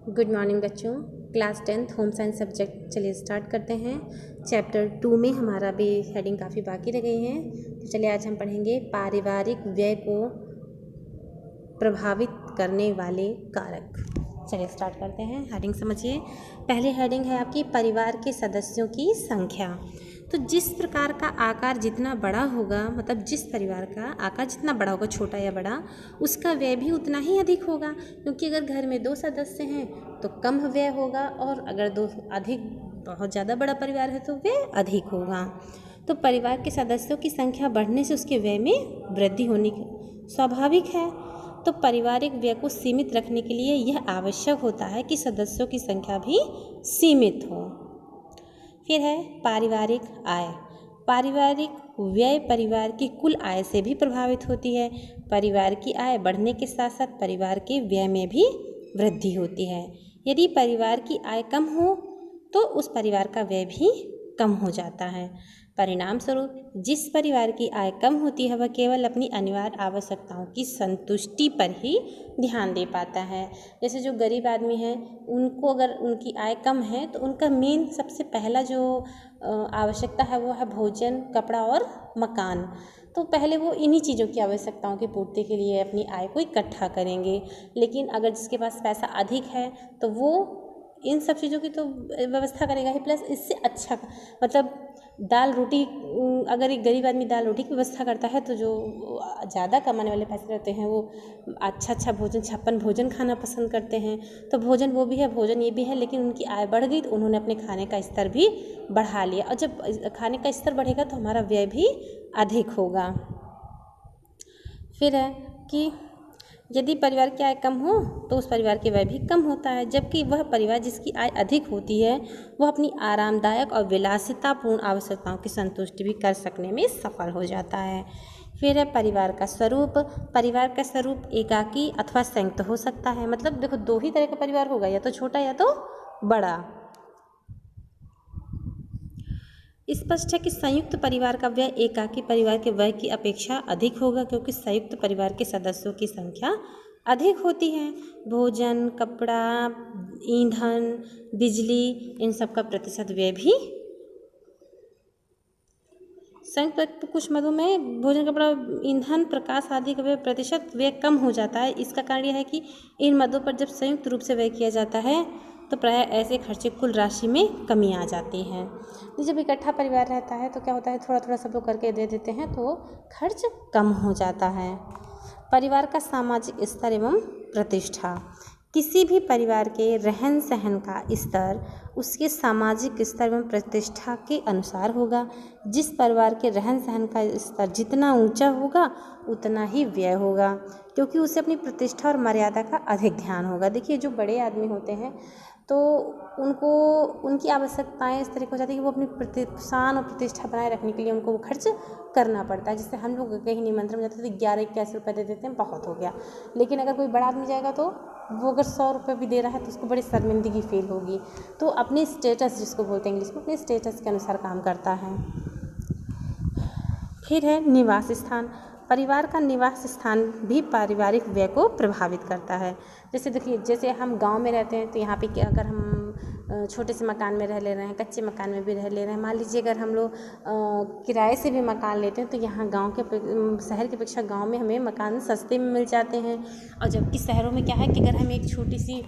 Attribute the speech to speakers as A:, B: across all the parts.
A: Good morning बच्चों। Class 10th home science subject चलिए start करते हैं। चैप्टर 2 में हमारा भी हेडिंग काफ़ी बाकी रह गई हैं। तो चलिए आज हम पढ़ेंगे पारिवारिक व्यय को प्रभावित करने वाले कारक। चलिए स्टार्ट करते हैं। हेडिंग समझिए। पहली हेडिंग है आपकी परिवार के सदस्यों की संख्या। तो जिस प्रकार का आकार जितना बड़ा होगा, मतलब जिस परिवार का आकार जितना बड़ा होगा, छोटा या बड़ा, उसका व्यय भी उतना ही अधिक होगा। क्योंकि अगर घर में 2 सदस्य हैं तो कम व्यय होगा, और अगर बहुत ज़्यादा बड़ा परिवार है तो व्यय अधिक होगा। तो परिवार के सदस्यों की संख्या बढ़ने से उसके व्यय में वृद्धि होनी स्वाभाविक है। तो पारिवारिक व्यय को सीमित रखने के लिए यह आवश्यक होता है कि सदस्यों की संख्या भी सीमित हो। फिर है पारिवारिक आय। पारिवारिक व्यय परिवार की कुल आय से भी प्रभावित होती है। परिवार की आय बढ़ने के साथ साथ परिवार के व्यय में भी वृद्धि होती है। यदि परिवार की आय कम हो तो उस परिवार का व्यय भी कम हो जाता है। परिणाम स्वरूप जिस परिवार की आय कम होती है वह केवल अपनी अनिवार्य आवश्यकताओं की संतुष्टि पर ही ध्यान दे पाता है। जैसे जो गरीब आदमी है, उनको अगर उनकी आय कम है तो उनका मेन सबसे पहला जो आवश्यकता है वो है भोजन, कपड़ा और मकान। तो पहले वो इन्हीं चीज़ों की आवश्यकताओं की पूर्ति के लिए अपनी आय को इकट्ठा करेंगे। लेकिन अगर जिसके पास पैसा अधिक है तो वो इन सब चीज़ों की तो व्यवस्था करेगा ही, प्लस इससे अच्छा मतलब दाल रोटी, अगर एक गरीब आदमी दाल रोटी की व्यवस्था करता है तो जो ज़्यादा कमाने वाले पैसे रहते हैं वो अच्छा भोजन, 56 भोजन खाना पसंद करते हैं। तो भोजन वो भी है, भोजन ये भी है, लेकिन उनकी आय बढ़ गई तो उन्होंने अपने खाने का स्तर भी बढ़ा लिया। और जब खाने का स्तर बढ़ेगा तो हमारा व्यय भी अधिक होगा। फिर है कि यदि परिवार की आय कम हो तो उस परिवार के व्यय भी कम होता है, जबकि वह परिवार जिसकी आय अधिक होती है वह अपनी आरामदायक और विलासितापूर्ण आवश्यकताओं की संतुष्टि भी कर सकने में सफल हो जाता है। फिर है परिवार का स्वरूप। परिवार का स्वरूप एकाकी अथवा संयुक्त हो सकता है। मतलब देखो, 2 ही तरह का परिवार होगा, या तो छोटा या तो बड़ा। स्पष्ट है कि संयुक्त परिवार का व्यय एकाकी परिवार के व्यय की अपेक्षा अधिक होगा, क्योंकि संयुक्त परिवार के सदस्यों की संख्या अधिक होती है। भोजन, कपड़ा, ईंधन, बिजली, इन सब का प्रतिशत व्यय भी संयुक्त कुछ मदों में भोजन, कपड़ा, ईंधन, प्रकाश आदि का प्रतिशत व्यय कम हो जाता है। इसका कारण यह है कि इन मदों पर जब संयुक्त रूप से व्यय किया जाता है तो प्राय ऐसे खर्चे कुल राशि में कमी आ जाती है। जब इकट्ठा परिवार रहता है तो क्या होता है, थोड़ा थोड़ा सब लोग करके दे देते हैं तो खर्च कम हो जाता है। परिवार का सामाजिक स्तर एवं प्रतिष्ठा। किसी भी परिवार के रहन सहन का स्तर उसके सामाजिक स्तर एवं प्रतिष्ठा के अनुसार होगा। जिस परिवार के रहन सहन का स्तर जितना ऊंचा होगा उतना ही व्यय होगा, क्योंकि उसे अपनी प्रतिष्ठा और मर्यादा का अधिक ध्यान होगा। देखिए, जो बड़े आदमी होते हैं तो उनको उनकी आवश्यकताएं इस तरह की हो जाती है कि वो अपनी शान और प्रतिष्ठा बनाए रखने के लिए उनको वो खर्च करना पड़ता है। जिससे हम लोग कहीं निमंत्रण में जाते हैं तो 11-81 रुपये दे देते हैं, बहुत हो गया। लेकिन अगर कोई बड़ा आदमी जाएगा तो वो अगर 100 रुपये भी दे रहा है तो उसको बड़ी शर्मिंदगी फील होगी। तो अपने स्टेटस, जिसको बोलते हैं इंग्लिश में, अपने स्टेटस के अनुसार काम करता है। फिर है निवास स्थान। परिवार का निवास स्थान भी पारिवारिक व्यय को प्रभावित करता है। जैसे देखिए, जैसे हम गांव में रहते हैं तो यहाँ पे अगर हम छोटे से मकान में रह ले रहे हैं, कच्चे मकान में भी रह ले रहे हैं, मान लीजिए अगर हम लोग किराए से भी मकान लेते हैं तो यहाँ शहर की अपेक्षा गांव में हमें मकान सस्ते में मिल जाते हैं। और जबकि शहरों में क्या है कि अगर हम एक छोटी सी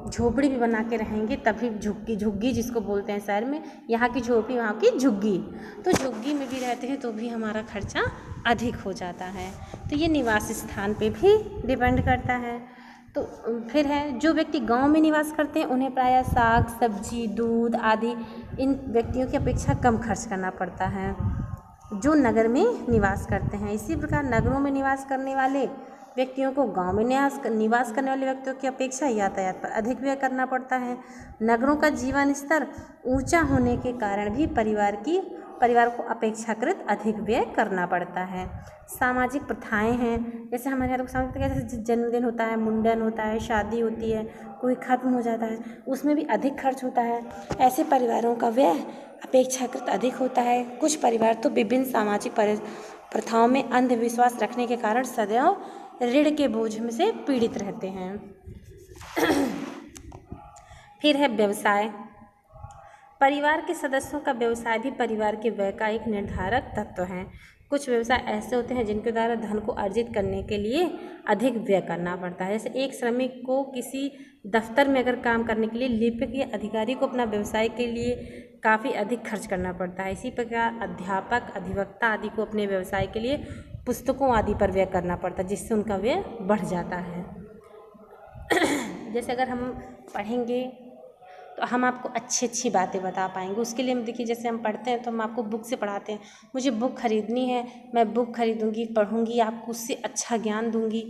A: झोपड़ी भी बना के रहेंगे तभी झुग्गी जिसको बोलते हैं शहर में, यहाँ की झोपड़ी वहाँ की झुग्गी, तो झुग्गी में भी रहते हैं तो भी हमारा खर्चा अधिक हो जाता है। तो ये निवास स्थान पे भी डिपेंड करता है। तो फिर है जो व्यक्ति गांव में निवास करते हैं उन्हें प्रायः साग, सब्जी, दूध आदि इन व्यक्तियों की अपेक्षा कम खर्च करना पड़ता है जो नगर में निवास करते हैं। इसी प्रकार नगरों में निवास करने वाले व्यक्तियों को गांव में निवास करने वाले व्यक्तियों की अपेक्षा यातायात पर अधिक व्यय करना पड़ता है। नगरों का जीवन स्तर ऊंचा होने के कारण भी परिवार को अपेक्षाकृत अधिक व्यय करना पड़ता है। सामाजिक प्रथाएं हैं, जैसे हमारे यहाँ सामाजिक प्रथाएं, जैसे जन्मदिन होता है, मुंडन होता है, शादी होती है, कोई खत्म हो जाता है, उसमें भी अधिक खर्च होता है। ऐसे परिवारों का व्यय अपेक्षाकृत अधिक होता है। कुछ परिवार तो विभिन्न सामाजिक प्रथाओं में अंधविश्वास रखने के कारण सदैव ऋण के बोझ में से पीड़ित रहते हैं। फिर है व्यवसाय। परिवार के सदस्यों का व्यवसाय भी परिवार के व्यय का एक निर्धारक तत्व है। कुछ व्यवसाय ऐसे होते हैं जिनके द्वारा धन को अर्जित करने के लिए अधिक व्यय करना पड़ता है। जैसे एक श्रमिक को किसी दफ्तर में अगर काम करने के लिए लिपिक या अधिकारी को अपना व्यवसाय के लिए काफ़ी अधिक खर्च करना पड़ता है। इसी प्रकार अध्यापक, अधिवक्ता आदि को अपने व्यवसाय के लिए पुस्तकों आदि पर व्यय करना पड़ता है, जिससे उनका व्यय बढ़ जाता है। जैसे अगर हम पढ़ेंगे तो हम आपको अच्छी अच्छी बातें बता पाएंगे। उसके लिए हम देखिए, जैसे हम पढ़ते हैं तो हम आपको बुक से पढ़ाते हैं। मुझे बुक खरीदनी है, मैं बुक खरीदूंगी, पढ़ूंगी, आपको उससे अच्छा ज्ञान दूंगी,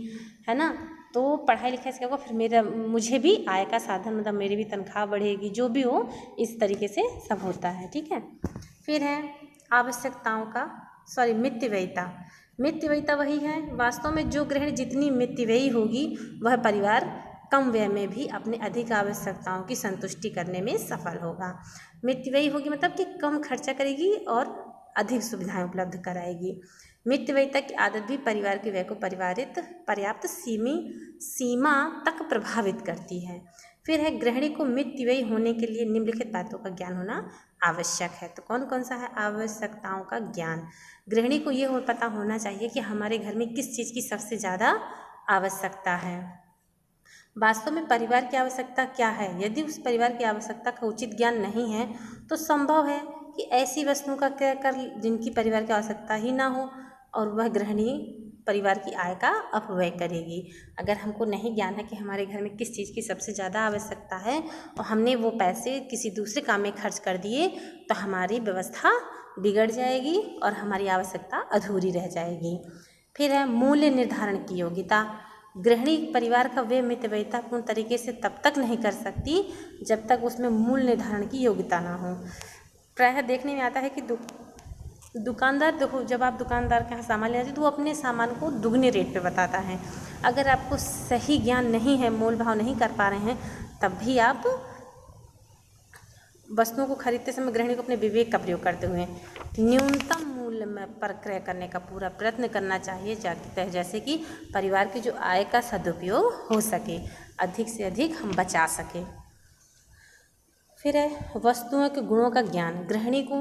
A: है ना। तो पढ़ाई लिखाई से क्या होगा, फिर मुझे भी आय का साधन, मतलब मेरी भी तनख्वाह बढ़ेगी, जो भी हो इस तरीके से सब होता है, ठीक है। फिर है आवश्यकताओं का मितव्ययिता। मितव्ययिता वही है, वास्तव में जो गृहिणी जितनी मितव्ययी होगी वह परिवार कम व्यय में भी अपने अधिक आवश्यकताओं की संतुष्टि करने में सफल होगा। मितव्ययी होगी मतलब कि कम खर्चा करेगी और अधिक सुविधाएं उपलब्ध कराएगी। मितव्ययिता की आदत भी परिवार के व्यय को पर्याप्त सीमा तक प्रभावित करती है। फिर है गृहिणी को मितव्ययी होने के लिए निम्नलिखित बातों का ज्ञान होना आवश्यक है। तो कौन कौन सा है? आवश्यकताओं का ज्ञान। गृहिणी को ये पता होना चाहिए कि हमारे घर में किस चीज़ की सबसे ज़्यादा आवश्यकता है, वास्तव में परिवार की आवश्यकता क्या है। यदि उस परिवार की आवश्यकता का उचित ज्ञान नहीं है तो संभव है कि ऐसी वस्तुओं का क्रय कर जिनकी परिवार की आवश्यकता ही ना हो और वह गृहिणी परिवार की आय का अपव्यय करेगी। अगर हमको नहीं ज्ञान है कि हमारे घर में किस चीज़ की सबसे ज़्यादा आवश्यकता है और हमने वो पैसे किसी दूसरे काम में खर्च कर दिए तो हमारी व्यवस्था बिगड़ जाएगी और हमारी आवश्यकता अधूरी रह जाएगी। फिर है मूल्य निर्धारण की योग्यता। गृहिणी परिवार का व्यय मितव्ययितापूर्ण तरीके से तब तक नहीं कर सकती जब तक उसमें मूल्य निर्धारण की योग्यता ना हो। प्रायः देखने में आता है कि दुकानदार, देखो जब आप दुकानदार के यहाँ सामान ले जाते हो तो वो अपने सामान को दुगने रेट पे बताता है। अगर आपको सही ज्ञान नहीं है, मोल भाव नहीं कर पा रहे हैं, तब भी आप वस्तुओं को खरीदते समय गृहिणी को अपने विवेक का प्रयोग करते हुए न्यूनतम मूल्य में पर क्रय करने का पूरा प्रयत्न करना चाहिए, जैसे कि परिवार की जो आय का सदुपयोग हो सके, अधिक से अधिक हम बचा सकें। फिर है वस्तुओं के गुणों का ज्ञान। गृहिणी को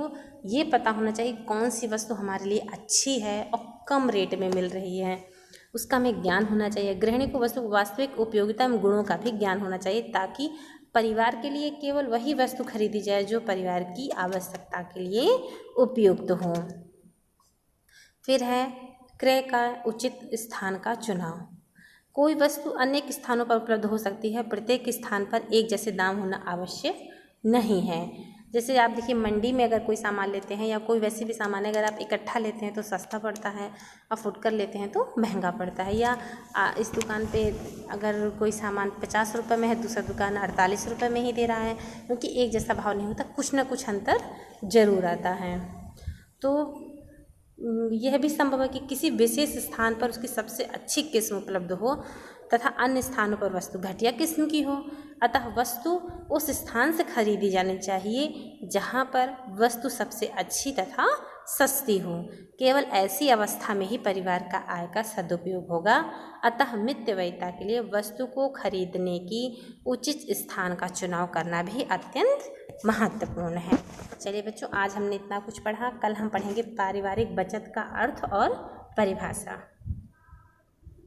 A: ये पता होना चाहिए कौन सी वस्तु हमारे लिए अच्छी है और कम रेट में मिल रही है, उसका हमें ज्ञान होना चाहिए। गृहिणी को वस्तु वास्तविक उपयोगिता एवं गुणों का भी ज्ञान होना चाहिए ताकि परिवार के लिए केवल वही वस्तु खरीदी जाए जो परिवार की आवश्यकता के लिए उपयुक्त हो। फिर है क्रय का उचित स्थान का चुनाव। कोई वस्तु अनेक स्थानों पर उपलब्ध हो सकती है, प्रत्येक स्थान पर एक जैसे दाम होना आवश्यक नहीं है। जैसे आप देखिए मंडी में अगर कोई सामान लेते हैं या कोई वैसे भी सामान है, अगर आप इकट्ठा लेते हैं तो सस्ता पड़ता है और फुटकर लेते हैं तो महंगा पड़ता है। या इस दुकान पे अगर कोई सामान 50 रुपये में है, दूसरा दुकान 48 रुपये में ही दे रहा है, क्योंकि एक जैसा भाव नहीं होता, कुछ ना कुछ अंतर जरूर आता है। तो यह भी संभव है कि किसी विशेष स्थान पर उसकी सबसे अच्छी किस्म उपलब्ध हो तथा अन्य स्थानों पर वस्तु घटिया किस्म की हो। अतः वस्तु उस स्थान से खरीदी जानी चाहिए जहाँ पर वस्तु सबसे अच्छी तथा सस्ती हो। केवल ऐसी अवस्था में ही परिवार का आय का सदुपयोग होगा। अतः मितव्ययिता के लिए वस्तु को खरीदने की उचित स्थान का चुनाव करना भी अत्यंत महत्वपूर्ण है। चलिए बच्चों, आज हमने इतना कुछ पढ़ा। कल हम पढ़ेंगे पारिवारिक बचत का अर्थ और परिभाषा।